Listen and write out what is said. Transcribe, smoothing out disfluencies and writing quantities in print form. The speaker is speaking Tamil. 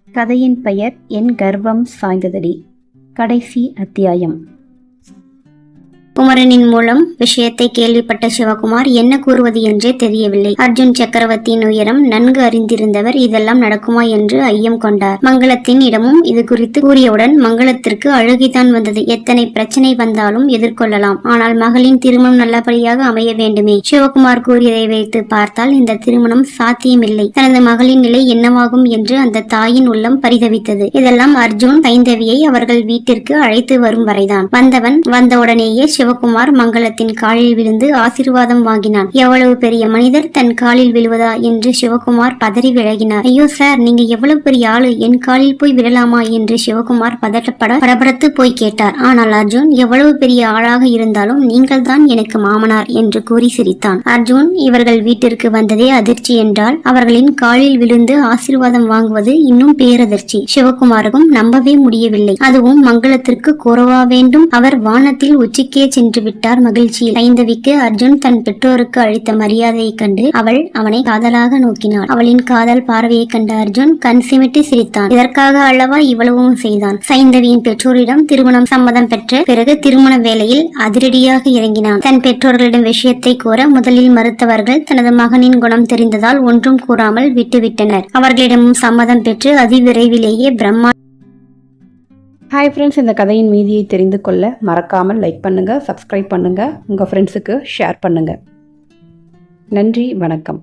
கதையின் பெயர் என் கர்வம் சாய்ந்ததடி. கடைசி அத்தியாயம். குமரனின் மூலம் விஷயத்தை கேள்விப்பட்ட சிவகுமார் என்ன கூறுவது என்றே தெரியவில்லை. அர்ஜுன் சக்கரவர்த்தியின் உயரம் நன்கு அறிந்திருந்தவர் இதெல்லாம் நடக்குமா என்று ஐயம் கொண்டார். மங்களத்தின் இடமும் இது குறித்து கூறியவுடன் மங்களத்திற்கு அழுகைதான் வந்தது. எத்தனை பிரச்சனை வந்தாலும் எதிர்கொள்ளலாம், ஆனால் மகளின் திருமணம் நல்லபடியாக அமைய வேண்டுமே. சிவகுமார் கூறியதை வைத்து பார்த்தால் இந்த திருமணம் சாத்தியமில்லை. தனது மகளின் நிலை என்னவாகும் என்று அந்த தாயின் உள்ளம் பரிதவித்தது. இதெல்லாம் அர்ஜுன் சைந்தவியை அவர்கள் வீட்டிற்கு அழைத்து வரும் வரைதான். வந்தவன் வந்தவுடனேயே சிவகுமார் மங்களத்தின் காலில் விழுந்து ஆசீர்வாதம் வாங்கினான். எவ்வளவு பெரிய மனிதர் தன் காலில் விழுவதா என்று சிவகுமார் பதறி விலகினார். ஐயோ சார், நீங்க எவ்வளவு பெரிய ஆளு, என் காலில் போய் விழலாமா என்று சிவகுமார் பதட்டப்பட படபடத்து போய் கேட்டார். ஆனால் அர்ஜுன் எவ்வளவு பெரிய ஆளாக இருந்தாலும் நீங்கள் தான் எனக்கு மாமனார் என்று கூறி சிரித்தான். அர்ஜுன் இவர்கள் வீட்டிற்கு வந்ததே அதிர்ச்சி என்றால் அவர்களின் காலில் விழுந்து ஆசீர்வாதம் வாங்குவது இன்னும் பேரதிர்ச்சி. சிவகுமாருக்கும் நம்பவே முடியவில்லை. அதுவும் மங்களத்திற்கு கூறவா வேண்டும்? அவர் வானத்தில் உச்சிக்கே சென்று விட்டார் மகிழ்ச்சியில். சைந்தவிக்கு அர்ஜுன் தன் பெற்றோருக்கு அளித்த மரியாதையை கண்டு அவள் அவனை காதலாக நோக்கினாள். அவளின் காதல் பார்வையை கண்ட அர்ஜுன் கண் சிமிட்டி சிரித்தான். இதற்காக அல்லவா இவ்வளவும் செய்தான். சைந்தவியின் பெற்றோரிடம் திருமணம் சம்மதம் பெற்ற பிறகு திருமண வேளையில் அதிரடியாக இறங்கினான். தன் பெற்றோர்களிடம் விஷயத்தை கூற முதலில் மறுத்தவர்கள் தனது மகனின் குணம் தெரிந்ததால் ஒன்றும் கூறாமல் விட்டுவிட்டனர். அவர்களிடமும் சம்மதம் பெற்று அதிவிரைவிலேயே பிரம்மா. ஹாய் ஃப்ரெண்ட்ஸ், இந்த கதையின் மீதியை தெரிந்து கொள்ள மறக்காமல் லைக் பண்ணுங்கள், சப்ஸ்கிரைப் பண்ணுங்கள், உங்கள் ஃப்ரெண்ட்ஸுக்கு ஷேர் பண்ணுங்கள். நன்றி, வணக்கம்.